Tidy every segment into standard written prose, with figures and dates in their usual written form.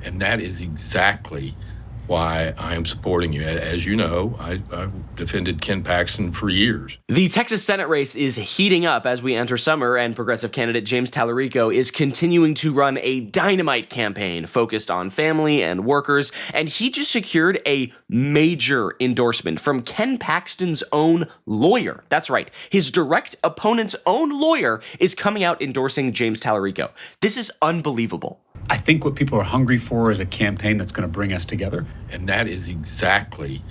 And that is exactly why I am supporting you. As you know, I've defended Ken Paxton for years. The Texas Senate race is heating up as we enter summer, and progressive candidate James Talerico is continuing to run a dynamite campaign focused on family and workers, and he just secured a major endorsement from Ken Paxton's own lawyer. That's right, his direct opponent's own lawyer is coming out endorsing James Talerico. This is unbelievable. I think what people are hungry for is a campaign that's going to bring us together. And that is exactly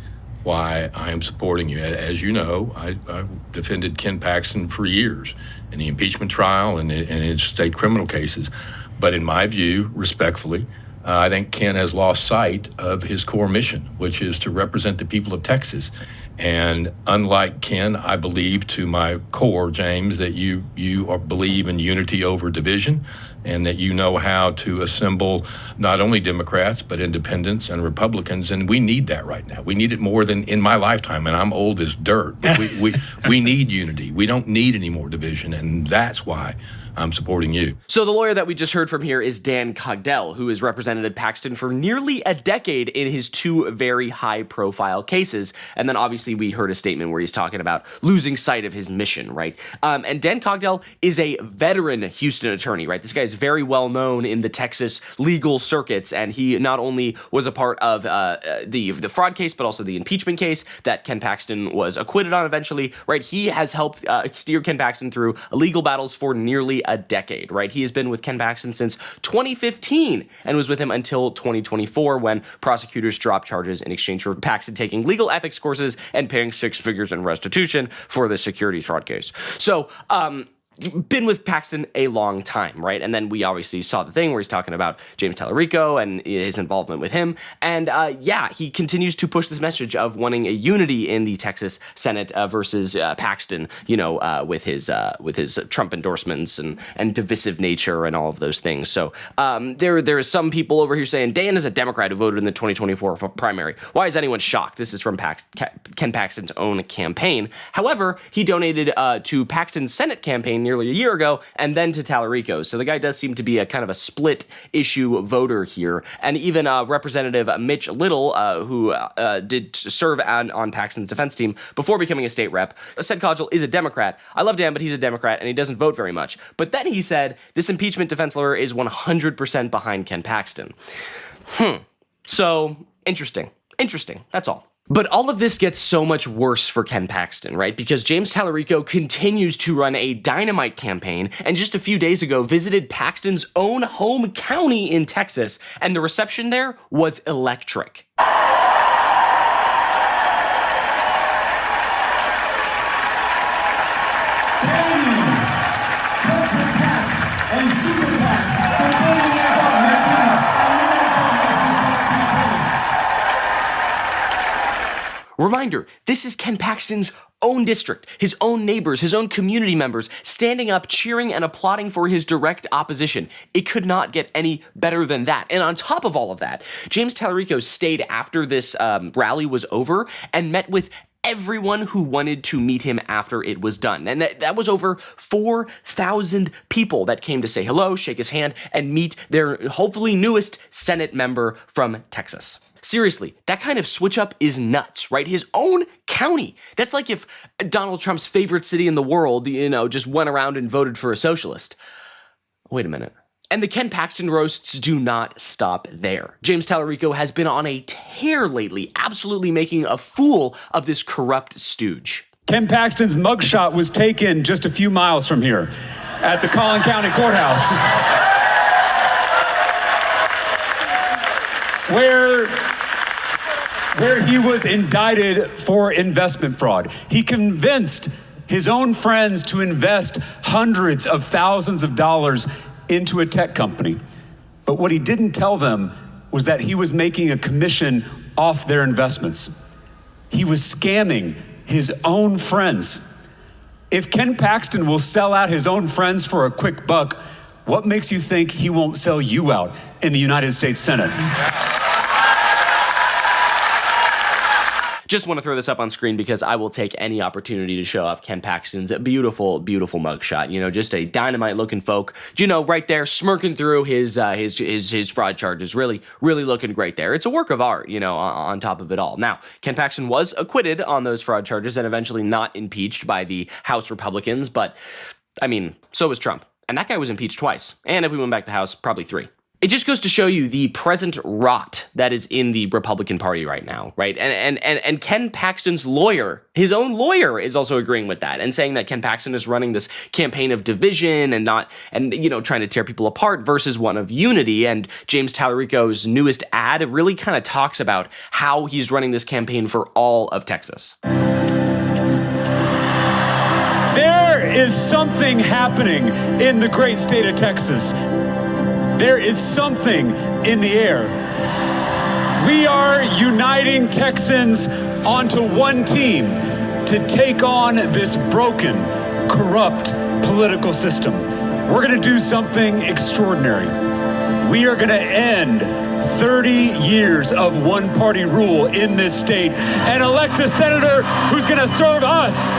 why I am supporting you. As you know, I've defended Ken Paxton for years in the impeachment trial and in state criminal cases. But in my view, respectfully, I think Ken has lost sight of his core mission, which is to represent the people of Texas. And unlike Ken, I believe to my core, James, that you believe in unity over division, and that you know how to assemble not only Democrats, but independents and Republicans. And we need that right now. We need it more than in my lifetime, and I'm old as dirt. But we need unity. We don't need any more division, and that's why I'm supporting you. So the lawyer that we just heard from here is Dan Cogdell, who has represented Paxton for nearly a decade in his two very high-profile cases. And then obviously we heard a statement where he's talking about losing sight of his mission, right? And Dan Cogdell is a veteran Houston attorney, right? This guy is very well known in the Texas legal circuits, and he not only was a part of the fraud case, but also the impeachment case that Ken Paxton was acquitted on eventually, right? He has helped steer Ken Paxton through legal battles for nearly a decade, right? He has been with Ken Paxton since 2015 and was with him until 2024 when prosecutors dropped charges in exchange for Paxton taking legal ethics courses and paying 6 figures in restitution for the securities fraud case. So, been with Paxton a long time, right? And then we obviously saw the thing where he's talking about James Talerico and his involvement with him. And yeah, he continues to push this message of wanting a unity in the Texas Senate versus Paxton, you know, with his Trump endorsements and divisive nature and all of those things. So there is some people over here saying Dan is a Democrat who voted in the 2024 primary. Why is anyone shocked? This is from Ken Paxton's own campaign. However, he donated to Paxton's Senate campaign nearly a year ago, and then to Talarico. So the guy does seem to be a kind of a split issue voter here. And even Representative Mitch Little, who did serve on Paxton's defense team before becoming a state rep, said Cogdell is a Democrat. I love Dan, but he's a Democrat and he doesn't vote very much. But then he said this impeachment defense lawyer is 100% behind Ken Paxton. So interesting. That's all. But all of this gets so much worse for Ken Paxton, right? Because James Talerico continues to run a dynamite campaign, and just a few days ago visited Paxton's own home county in Texas, and the reception there was electric. Reminder, this is Ken Paxton's own district, his own neighbors, his own community members standing up, cheering and applauding for his direct opposition. It could not get any better than that. And on top of all of that, James Talerico stayed after this rally was over and met with everyone who wanted to meet him after it was done. And that was over 4,000 people that came to say hello, shake his hand, and meet their hopefully newest Senate member from Texas. Seriously, that kind of switch up is nuts, right? His own county. That's like if Donald Trump's favorite city in the world, you know, just went around and voted for a socialist. Wait a minute. And the Ken Paxton roasts do not stop there. James Talerico has been on a tear lately, absolutely making a fool of this corrupt stooge. Ken Paxton's mugshot was taken just a few miles from here at the Collin County Courthouse, where he was indicted for investment fraud. He convinced his own friends to invest hundreds of thousands of dollars into a tech company. But what he didn't tell them was that he was making a commission off their investments. He was scamming his own friends. If Ken Paxton will sell out his own friends for a quick buck, what makes you think he won't sell you out in the United States Senate? Just want to throw this up on screen because I will take any opportunity to show off Ken Paxton's beautiful, beautiful mugshot. You know, just a dynamite-looking folk. You know, right there, smirking through his fraud charges. Really, really looking great there. It's a work of art, you know, on top of it all. Now, Ken Paxton was acquitted on those fraud charges and eventually not impeached by the House Republicans, but, I mean, so was Trump. And that guy was impeached twice. And if we went back to the House, probably 3. It just goes to show you the present rot that is in the Republican Party right now, right? And Ken Paxton's lawyer, his own lawyer, is also agreeing with that and saying that Ken Paxton is running this campaign of division and you know, trying to tear people apart versus one of unity. And James Talerico's newest ad really kind of talks about how he's running this campaign for all of Texas. There is something happening in the great state of Texas. There is something in the air. We are uniting Texans onto one team to take on this broken, corrupt political system. We're going to do something extraordinary. We are going to end 30 years of one-party rule in this state and elect a senator who's going to serve us.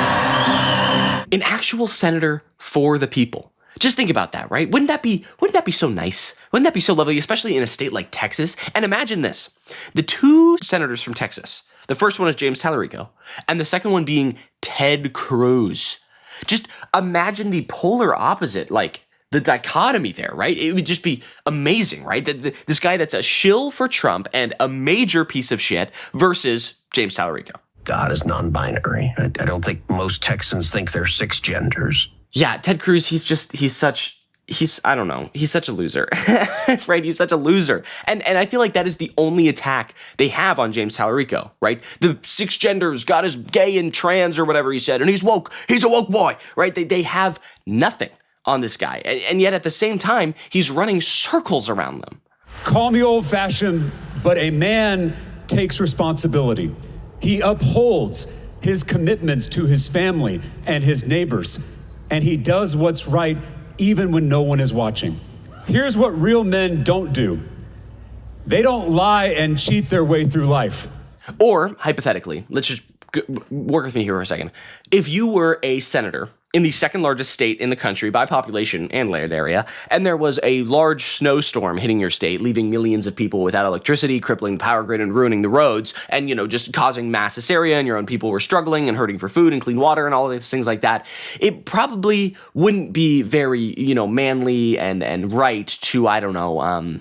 An actual senator for the people. Just think about that, right? Wouldn't that be so nice? Wouldn't that be so lovely, especially in a state like Texas? And imagine this. The 2 senators from Texas, the first one is James Talerico, and the second one being Ted Cruz. Just imagine the polar opposite, like the dichotomy there, right? It would just be amazing, right? This guy that's a shill for Trump and a major piece of shit versus James Talerico. God is non-binary. I don't think most Texans think there's 6 genders. Yeah, Ted Cruz, he's such a loser, right? He's such a loser. And I feel like that is the only attack they have on James Talerico, right? The 6 genders, God is gay and trans or whatever he said, and he's woke, he's a woke boy, right? They have nothing on this guy. And yet at the same time, he's running circles around them. Call me old-fashioned, but a man takes responsibility. He upholds his commitments to his family and his neighbors. And he does what's right even when no one is watching. Here's what real men don't do. They don't lie and cheat their way through life. Or, hypothetically, let's just work with me here for a second. If you were a senator in the 2nd largest state in the country by population and land area, and there was a large snowstorm hitting your state, leaving millions of people without electricity, crippling the power grid and ruining the roads, and, you know, just causing mass hysteria, and your own people were struggling and hurting for food and clean water and all of these things like that, it probably wouldn't be very, you know, manly and right to, I don't know,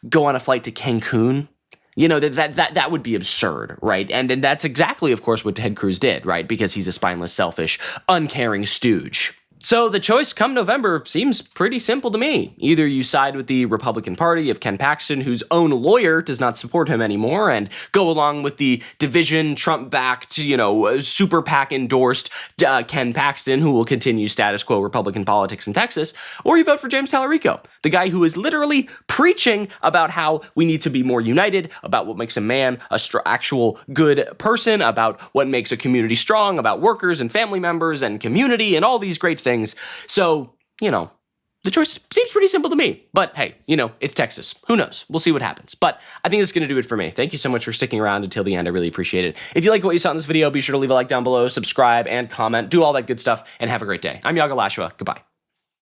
go on a flight to Cancun. You know, that would be absurd, right? And that's exactly, of course, what Ted Cruz did, right? Because he's a spineless, selfish, uncaring stooge. So the choice come November seems pretty simple to me. Either you side with the Republican Party of Ken Paxton, whose own lawyer does not support him anymore, and go along with the division, Trump-backed, you know, super PAC endorsed Ken Paxton, who will continue status quo Republican politics in Texas, or you vote for James Talerico, the guy who is literally preaching about how we need to be more united, about what makes a man a actual good person, about what makes a community strong, about workers and family members and community and all these great things. So, you know, the choice seems pretty simple to me. But hey, you know, it's Texas. Who knows? We'll see what happens. But I think that's going to do it for me. Thank you so much for sticking around until the end. I really appreciate it. If you like what you saw in this video, be sure to leave a like down below, subscribe, and comment. Do all that good stuff, and have a great day. I'm Iago Lashua. Goodbye.